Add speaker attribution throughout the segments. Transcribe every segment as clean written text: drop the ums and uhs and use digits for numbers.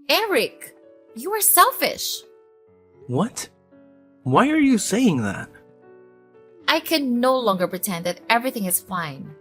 Speaker 1: Eric, you are selfish.
Speaker 2: What? Why are you saying that?
Speaker 1: I can no longer pretend that everything is fine.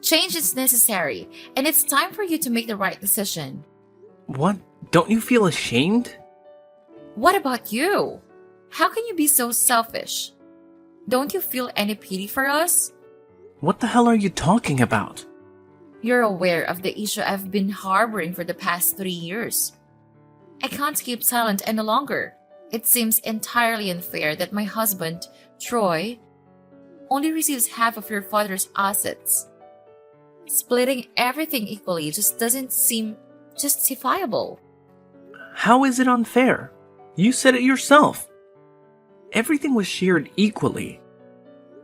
Speaker 1: Change is necessary, and it's time for you to make the right decision.
Speaker 2: What? Don't you feel ashamed?
Speaker 1: What about you? How can you be so selfish? Don't you feel any pity for us?
Speaker 2: What the hell are you talking about?
Speaker 1: You're aware of the issue I've been harboring for the past 3 years. I can't keep silent any longer. It seems entirely unfair that my husband, Troy, only receives half of your father's assets. Splitting everything equally just doesn't seem justifiable.
Speaker 2: How is it unfair? You said it yourself. Everything was shared equally.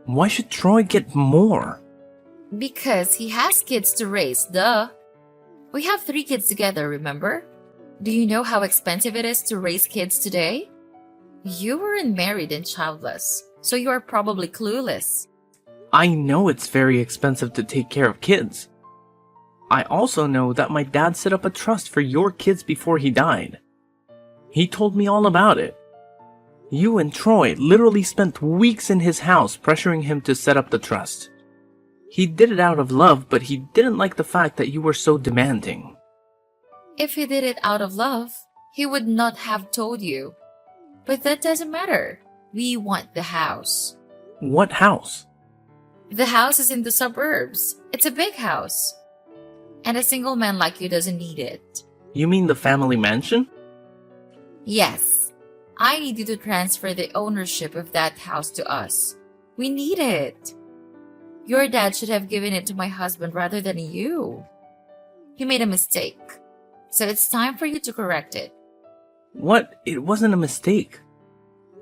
Speaker 2: Why should Troy get more?
Speaker 1: Because he has kids to raise, duh. We have 3 kids together, remember? Do you know how expensive it is to raise kids today? You weren't married and childless, so you are probably clueless.
Speaker 2: I know it's very expensive to take care of kids. I also know that my dad set up a trust for your kids before he died. He told me all about it. You and Troy literally spent weeks in his house pressuring him to set up the trust. He did it out of love, but he didn't like the fact that you were so demanding.
Speaker 1: If he did it out of love, he would not have told you. But that doesn't matter. We want the house.
Speaker 2: What house?
Speaker 1: The house is in the suburbs. It's a big house. And a single man like you doesn't need it.
Speaker 2: You mean the family mansion?
Speaker 1: Yes. I need you to transfer the ownership of that house to us. We need it. Your dad should have given it to my husband rather than you. He made a mistake. So it's time for you to correct it.
Speaker 2: What? It wasn't a mistake.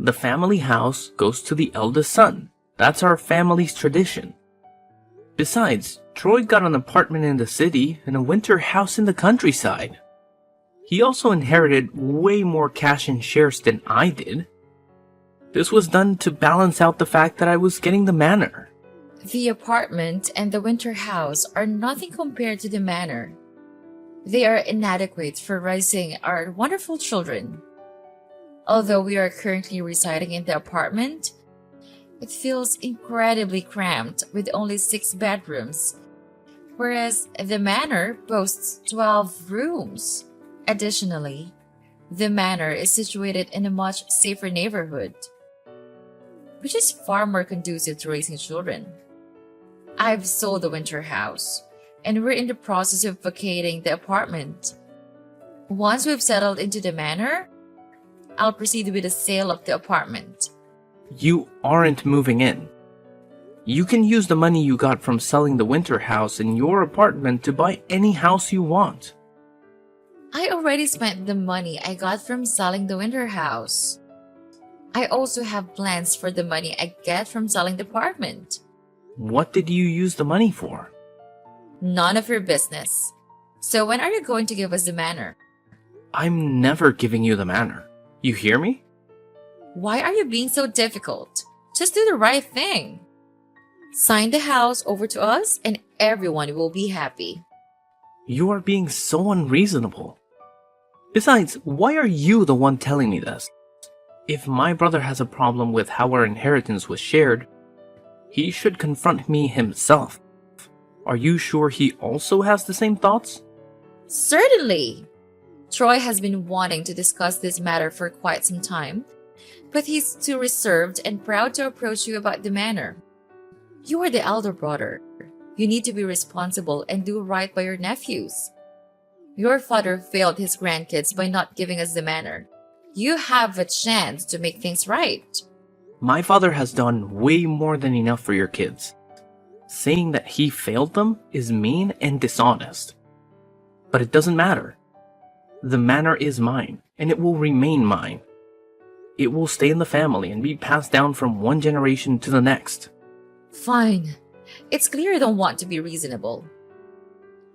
Speaker 2: The family house goes to the eldest son. That's our family's tradition. Besides, Troy got an apartment in the city and a winter house in the countryside. He also inherited way more cash and shares than I did. This was done to balance out the fact that I was getting the manor.
Speaker 1: The apartment and the winter house are nothing compared to the manor. They are inadequate for raising our wonderful children. Although we are currently residing in the apartment, it feels incredibly cramped with only 6 bedrooms, whereas the manor boasts 12 rooms. Additionally, the manor is situated in a much safer neighborhood, which is far more conducive to raising children. I've sold the winter house, and we're in the process of vacating the apartment. Once we've settled into the manor, I'll proceed with the sale of the apartment.
Speaker 2: You aren't moving in. You can use the money you got from selling the winter house in your apartment to buy any house you want.
Speaker 1: I already spent the money I got from selling the winter house. I also have plans for the money I get from selling the apartment.
Speaker 2: What did you use the money for?
Speaker 1: None of your business. So when are you going to give us the manor?
Speaker 2: I'm never giving you the manor. You hear me?
Speaker 1: Why are you being so difficult? Just do the right thing. Sign the house over to us and everyone will be happy.
Speaker 2: You are being so unreasonable. Besides, why are you the one telling me this? If my brother has a problem with how our inheritance was shared, he should confront me himself. Are you sure he also has the same thoughts?
Speaker 1: Certainly. Troy has been wanting to discuss this matter for quite some time, but he's too reserved and proud to approach you about the manor. You are the elder brother. You need to be responsible and do right by your nephews. Your father failed his grandkids by not giving us the manor. You have a chance to make things right.
Speaker 2: My father has done way more than enough for your kids. Saying that he failed them is mean and dishonest. But it doesn't matter. The manor is mine, and it will remain mine. It will stay in the family and be passed down from one generation to the next.
Speaker 1: Fine. It's clear you don't want to be reasonable.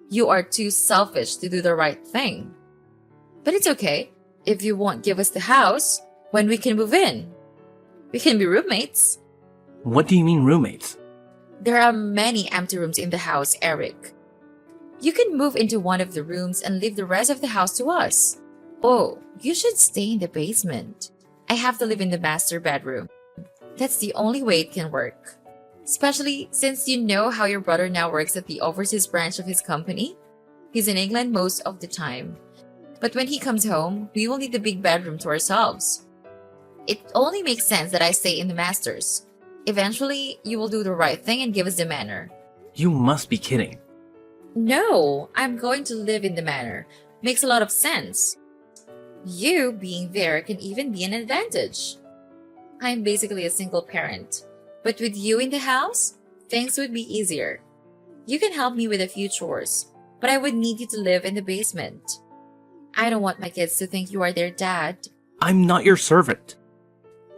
Speaker 1: You are too selfish to do the right thing. But it's okay. If you won't give us the house, when we can move in? We can be roommates.
Speaker 2: What do you mean roommates?
Speaker 1: There are many empty rooms in the house, Eric. You can move into one of the rooms and leave the rest of the house to us. Oh, you should stay in the basement. I have to live in the master bedroom. That's the only way it can work. Especially since you know how your brother now works at the overseas branch of his company. He's in England most of the time. But when he comes home, we will need the big bedroom to ourselves. It only makes sense that I stay in the masters. Eventually, you will do the right thing and give us the manor.
Speaker 2: You must be kidding.
Speaker 1: No, I'm going to live in the manor. Makes a lot of sense. You being there can even be an advantage. I'm basically a single parent. But with you in the house, things would be easier. You can help me with a few chores, but I would need you to live in the basement. I don't want my kids to think you are their dad.
Speaker 2: I'm not your servant.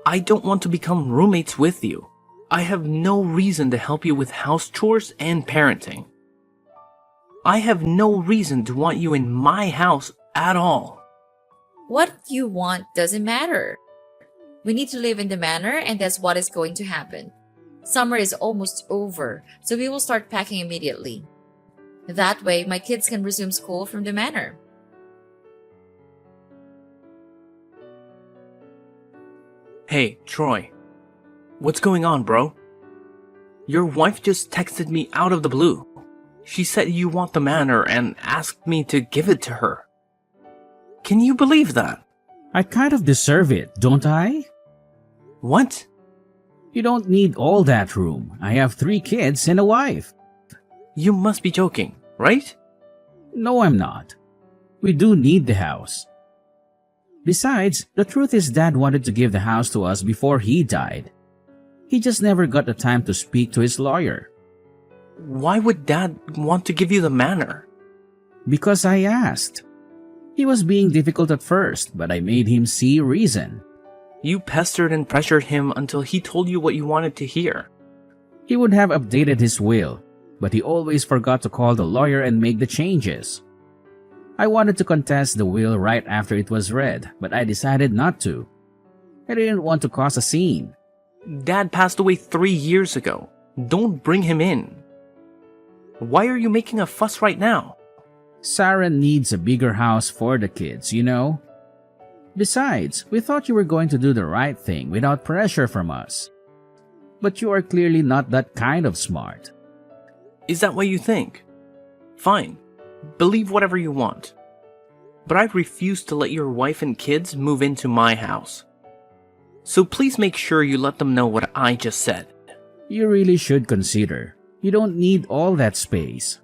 Speaker 2: I don't want to become roommates with you. I have no reason to help you with house chores and parenting. I have no reason to want you in my house at all.
Speaker 1: What you want doesn't matter. We need to live in the manor, and that's what is going to happen. Summer is almost over, so we will start packing immediately. That way, my kids can resume school from the manor.
Speaker 2: Hey, Troy. What's going on, bro? Your wife just texted me out of the blue. She said you want the manor and asked me to give it to her. Can you believe that?
Speaker 3: I kind of deserve it, don't I?
Speaker 2: What?
Speaker 3: You don't need all that room. I have 3 kids and a wife.
Speaker 2: You must be joking, right?
Speaker 3: No, I'm not. We do need the house. Besides, the truth is Dad wanted to give the house to us before he died. He just never got the time to speak to his lawyer.
Speaker 2: Why would Dad want to give you the manor?
Speaker 3: Because I asked. He was being difficult at first, but I made him see reason.
Speaker 2: You pestered and pressured him until he told you what you wanted to hear.
Speaker 3: He would have updated his will, but he always forgot to call the lawyer and make the changes. I wanted to contest the will right after it was read, but I decided not to. I didn't want to cause a scene.
Speaker 2: Dad passed away 3 years ago. Don't bring him in. Why are you making a fuss right now?
Speaker 3: Sarah needs a bigger house for the kids, you know? Besides, we thought you were going to do the right thing without pressure from us. But you are clearly not that kind of smart.
Speaker 2: Is that what you think? Fine. Believe whatever you want. But I refuse to let your wife and kids move into my house. So please make sure you let them know what I just said.
Speaker 3: You really should consider. You don't need all that space.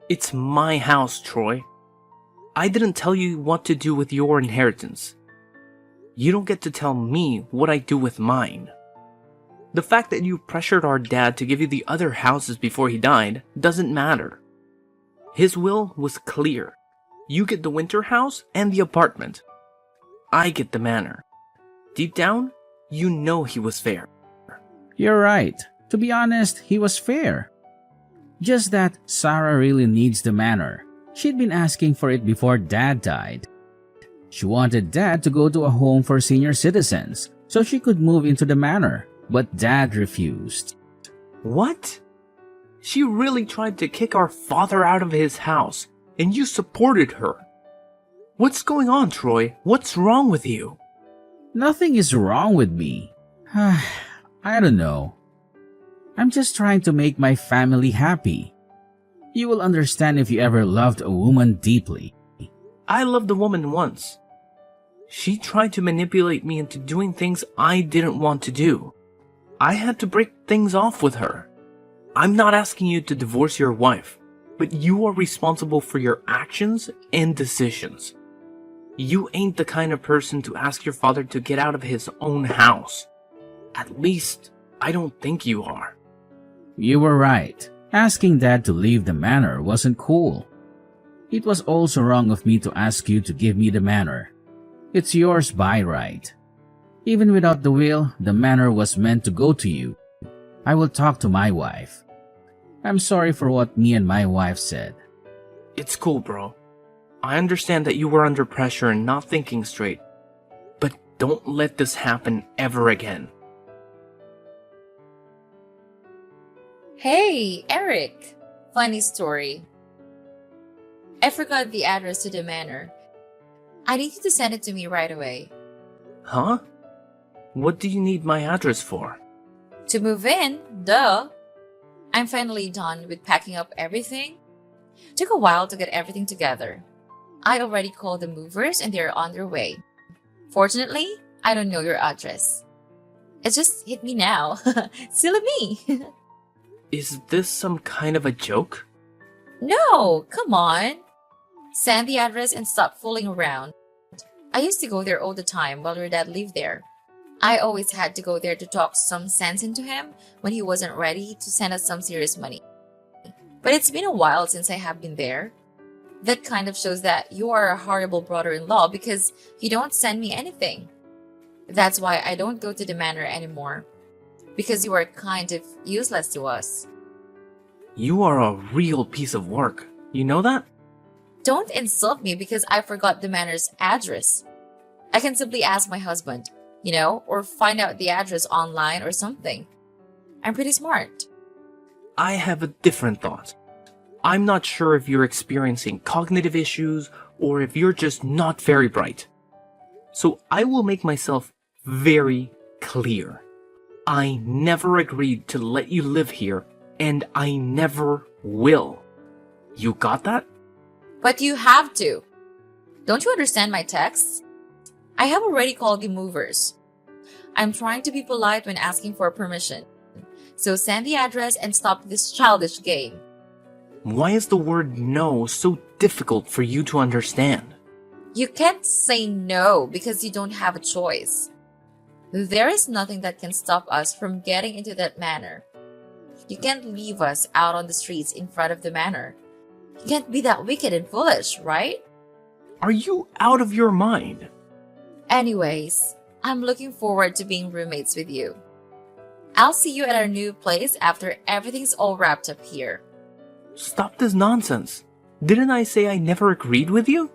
Speaker 2: It's my house, Troy. I didn't tell you what to do with your inheritance. You don't get to tell me what I do with mine. The fact that you pressured our dad to give you the other houses before he died doesn't matter. His will was clear. You get the winter house and the apartment. I get the manor. Deep down, you know he was fair.
Speaker 3: You're right. To be honest, he was fair. Just that Sarah really needs the manor. She'd been asking for it before Dad died. She wanted Dad to go to a home for senior citizens so she could move into the manor, but Dad refused.
Speaker 2: What? She really tried to kick our father out of his house, and you supported her. What's going on, Troy? What's wrong with you?
Speaker 3: Nothing is wrong with me. I don't know. I'm just trying to make my family happy. You will understand if you ever loved a woman deeply.
Speaker 2: I loved a woman once. She tried to manipulate me into doing things I didn't want to do. I had to break things off with her. I'm not asking you to divorce your wife, but you are responsible for your actions and decisions. You ain't the kind of person to ask your father to get out of his own house. At least, I don't think you are.
Speaker 3: You were right. Asking Dad to leave the manor wasn't cool. It was also wrong of me to ask you to give me the manor. It's yours by right. Even without the will, the manor was meant to go to you. I will talk to my wife. I'm sorry for what me and my wife said.
Speaker 2: It's cool, bro. I understand that you were under pressure and not thinking straight. But don't let this happen ever again.
Speaker 1: Hey, Eric! Funny story. I forgot the address to the manor. I need you to send it to me right away.
Speaker 2: Huh? What do you need my address for?
Speaker 1: To move in, duh. I'm finally done with packing up everything. Took a while to get everything together. I already called the movers and they're on their way. Fortunately, I don't know your address. It just hit me now. Silly me.
Speaker 2: Is this some kind of a joke?
Speaker 1: No, come on. Send the address and stop fooling around. I used to go there all the time while your dad lived there. I always had to go there to talk some sense into him when he wasn't ready to send us some serious money. But it's been a while since I have been there. That kind of shows that you are a horrible brother-in-law because you don't send me anything. That's why I don't go to the manor anymore. Because you are kind of useless to us.
Speaker 2: You are a real piece of work. You know that?
Speaker 1: Don't insult me because I forgot the manor's address. I can simply ask my husband, or find out the address online or something. I'm pretty smart.
Speaker 2: I have a different thought. I'm not sure if you're experiencing cognitive issues or if you're just not very bright. So I will make myself very clear. I never agreed to let you live here, and I never will. You got that?
Speaker 1: But you have to. Don't you understand my texts? I have already called the movers. I'm trying to be polite when asking for permission. So send the address and stop this childish game.
Speaker 2: Why is the word no so difficult for you to understand?
Speaker 1: You can't say no because you don't have a choice. There is nothing that can stop us from getting into that manor. You can't leave us out on the streets in front of the manor. You can't be that wicked and foolish, right?
Speaker 2: Are you out of your mind?
Speaker 1: Anyways, I'm looking forward to being roommates with you. I'll see you at our new place after everything's all wrapped up here.
Speaker 2: Stop this nonsense. Didn't I say I never agreed with you?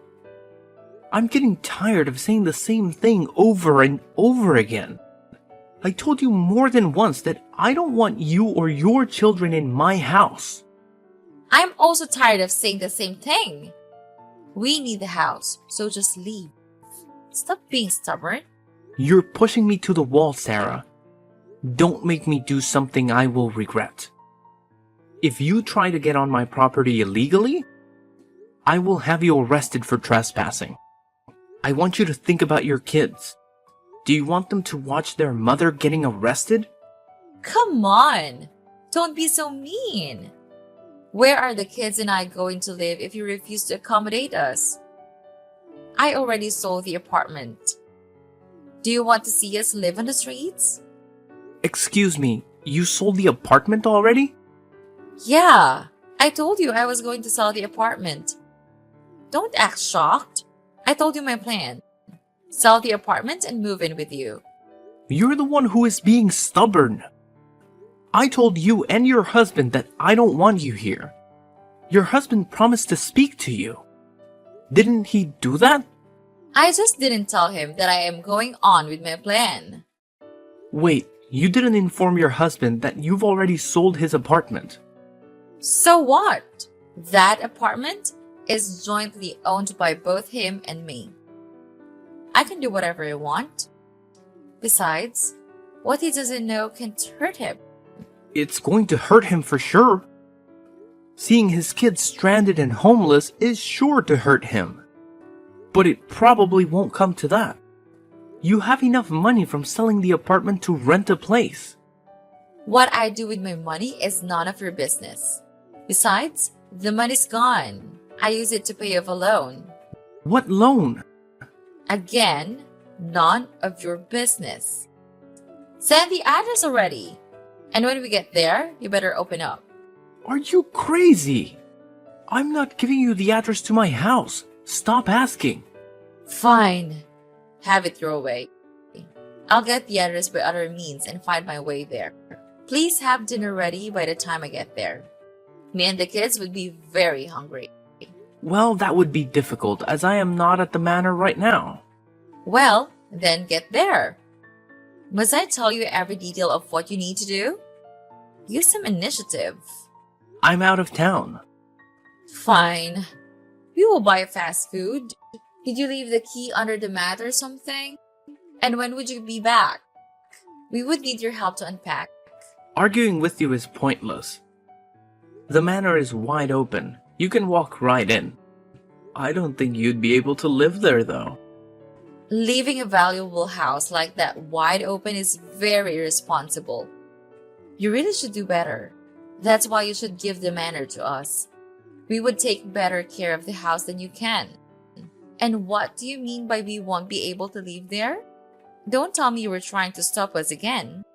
Speaker 2: I'm getting tired of saying the same thing over and over again. I told you more than once that I don't want you or your children in my house.
Speaker 1: I'm also tired of saying the same thing. We need the house, so just leave. Stop being stubborn.
Speaker 2: You're pushing me to the wall, Sarah. Don't make me do something I will regret. If you try to get on my property illegally, I will have you arrested for trespassing. I want you to think about your kids. Do you want them to watch their mother getting arrested?
Speaker 1: Come on! Don't be so mean. Where are the kids and I going to live if you refuse to accommodate us? I already sold the apartment. Do you want to see us live on the streets?
Speaker 2: Excuse me, you sold the apartment already?
Speaker 1: Yeah, I told you I was going to sell the apartment. Don't act shocked. I told you my plan. Sell the apartment and move in with you.
Speaker 2: You're the one who is being stubborn. I told you and your husband that I don't want you here. Your husband promised to speak to you. Didn't he do that?
Speaker 1: I just didn't tell him that I am going on with my plan.
Speaker 2: Wait, you didn't inform your husband that you've already sold his apartment.
Speaker 1: So what? That apartment is jointly owned by both him and me. I can do whatever I want. Besides, what he doesn't know can't hurt him.
Speaker 2: It's going to hurt him for sure. Seeing his kids stranded and homeless is sure to hurt him. But it probably won't come to that. You have enough money from selling the apartment to rent a place.
Speaker 1: What I do with my money is none of your business. Besides, the money's gone. I use it to pay off a loan.
Speaker 2: What loan?
Speaker 1: Again, none of your business. Send the address already. And when we get there, you better open up.
Speaker 2: Are you crazy? I'm not giving you the address to my house. Stop asking.
Speaker 1: Fine. Have it your way. I'll get the address by other means and find my way there. Please have dinner ready by the time I get there. Me and the kids would be very hungry.
Speaker 2: Well, that would be difficult as I am not at the manor right now.
Speaker 1: Well, then get there. Must I tell you every detail of what you need to do? Use some initiative.
Speaker 2: I'm out of town.
Speaker 1: Fine. We will buy fast food. Did you leave the key under the mat or something? And when would you be back? We would need your help to unpack.
Speaker 2: Arguing with you is pointless. The manor is wide open. You can walk right in. I don't think you'd be able to live there, though.
Speaker 1: Leaving a valuable house like that wide open is very irresponsible. You really should do better. That's why you should give the manor to us. We would take better care of the house than you can. And what do you mean by we won't be able to live there? Don't tell me you were trying to stop us again.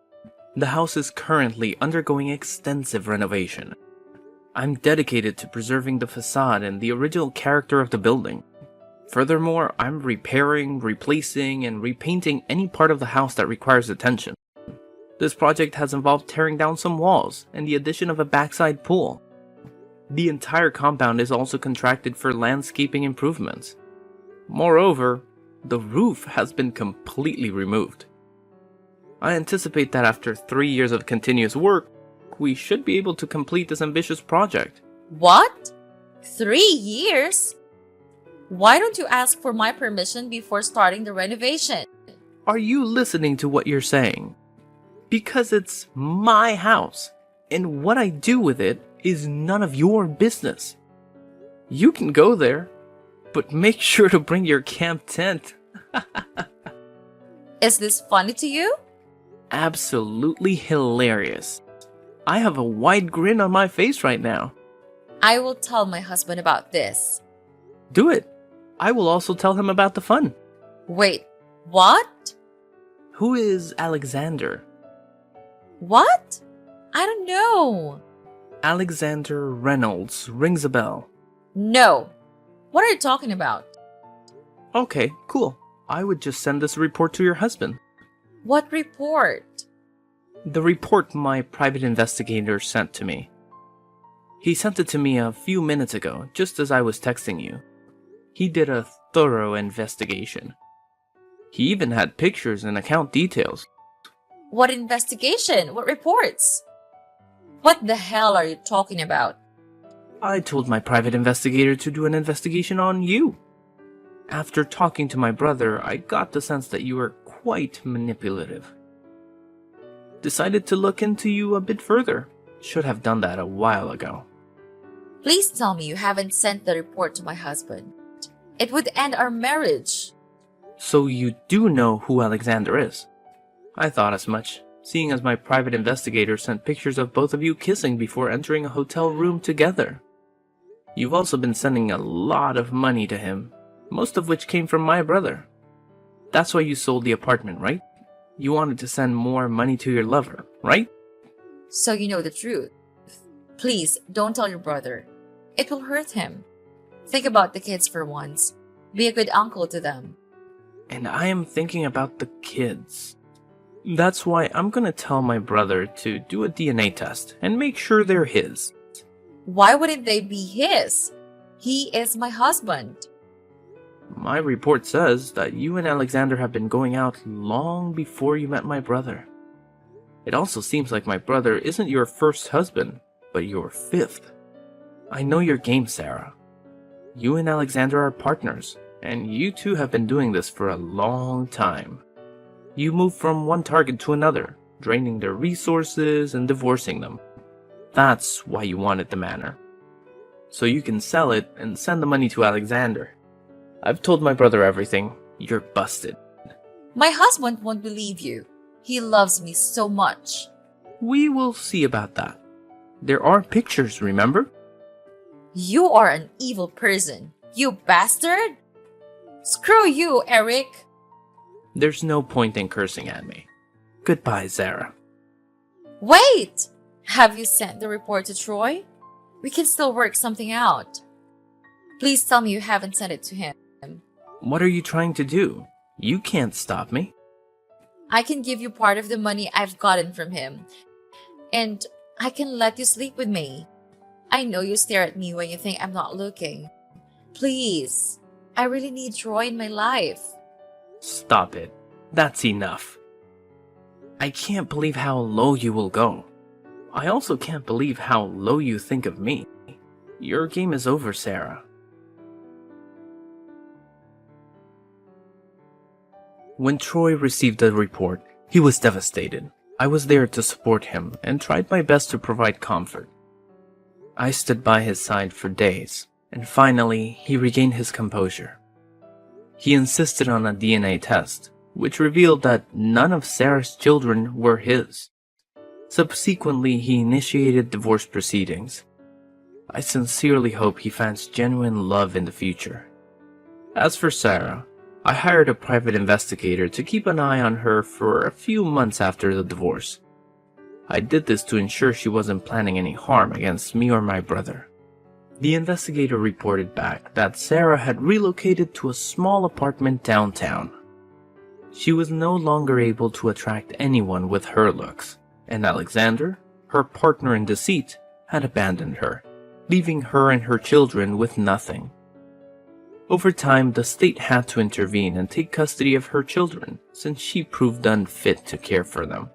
Speaker 2: The house is currently undergoing extensive renovation. I'm dedicated to preserving the facade and the original character of the building. Furthermore, I'm repairing, replacing, and repainting any part of the house that requires attention. This project has involved tearing down some walls and the addition of a backside pool. The entire compound is also contracted for landscaping improvements. Moreover, the roof has been completely removed. I anticipate that after 3 years of continuous work, we should be able to complete this ambitious project.
Speaker 1: What? 3 years? Why don't you ask for my permission before starting the renovation?
Speaker 2: Are you listening to what you're saying? Because it's my house, and what I do with it is none of your business. You can go there, but make sure to bring your camp tent.
Speaker 1: Is this funny to you?
Speaker 2: Absolutely hilarious. I have a wide grin on my face right now.
Speaker 1: I will tell my husband about this.
Speaker 2: Do it. I will also tell him about the fun.
Speaker 1: Wait, what?
Speaker 2: Who is Alexander?
Speaker 1: What? I don't know.
Speaker 2: Alexander Reynolds rings a bell.
Speaker 1: No. What are you talking about?
Speaker 2: Okay, cool. I would just send this report to your husband.
Speaker 1: What report?
Speaker 2: The report my private investigator sent to me. He sent it to me a few minutes ago, just as I was texting you. He did a thorough investigation. He even had pictures and account details.
Speaker 1: What investigation? What reports? What the hell are you talking about?
Speaker 2: I told my private investigator to do an investigation on you. After talking to my brother, I got the sense that you were quite manipulative. Decided to look into you a bit further. Should have done that a while ago.
Speaker 1: Please tell me you haven't sent the report to my husband. It would end our marriage.
Speaker 2: So you do know who Alexander is? I thought as much, seeing as my private investigator sent pictures of both of you kissing before entering a hotel room together. You've also been sending a lot of money to him, most of which came from my brother. That's why you sold the apartment, right? You wanted to send more money to your lover, right?
Speaker 1: So you know the truth. Please, don't tell your brother. It will hurt him. Think about the kids for once. Be a good uncle to them.
Speaker 2: And I am thinking about the kids. That's why I'm gonna tell my brother to do a DNA test and make sure they're his.
Speaker 1: Why wouldn't they be his? He is my husband.
Speaker 2: My report says that you and Alexander have been going out long before you met my brother. It also seems like my brother isn't your first husband, but your fifth. I know your game, Sarah. You and Alexander are partners, and you two have been doing this for a long time. You move from one target to another, draining their resources and divorcing them. That's why you wanted the manor. So you can sell it and send the money to Alexander. I've told my brother everything. You're busted.
Speaker 1: My husband won't believe you. He loves me so much.
Speaker 2: We will see about that. There are pictures, remember?
Speaker 1: You are an evil person. You bastard! Screw you, Eric!
Speaker 2: There's no point in cursing at me. Goodbye, Zara.
Speaker 1: Wait! Have you sent the report to Troy? We can still work something out. Please tell me you haven't sent it to him.
Speaker 2: What are you trying to do? You can't stop me.
Speaker 1: I can give you part of the money I've gotten from him. And I can let you sleep with me. I know you stare at me when you think I'm not looking. Please, I really need Troy in my life.
Speaker 2: Stop it. That's enough. I can't believe how low you will go. I also can't believe how low you think of me. Your game is over, Sarah. When Troy received the report, he was devastated. I was there to support him and tried my best to provide comfort. I stood by his side for days, and finally he regained his composure. He insisted on a DNA test, which revealed that none of Sarah's children were his. Subsequently, he initiated divorce proceedings. I sincerely hope he finds genuine love in the future. As for Sarah, I hired a private investigator to keep an eye on her for a few months after the divorce. I did this to ensure she wasn't planning any harm against me or my brother. The investigator reported back that Sarah had relocated to a small apartment downtown. She was no longer able to attract anyone with her looks, and Alexander, her partner in deceit, had abandoned her, leaving her and her children with nothing. Over time, the state had to intervene and take custody of her children, since she proved unfit to care for them.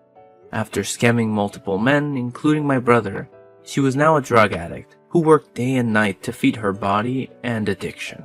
Speaker 2: After scamming multiple men, including my brother, she was now a drug addict who worked day and night to feed her body and addiction.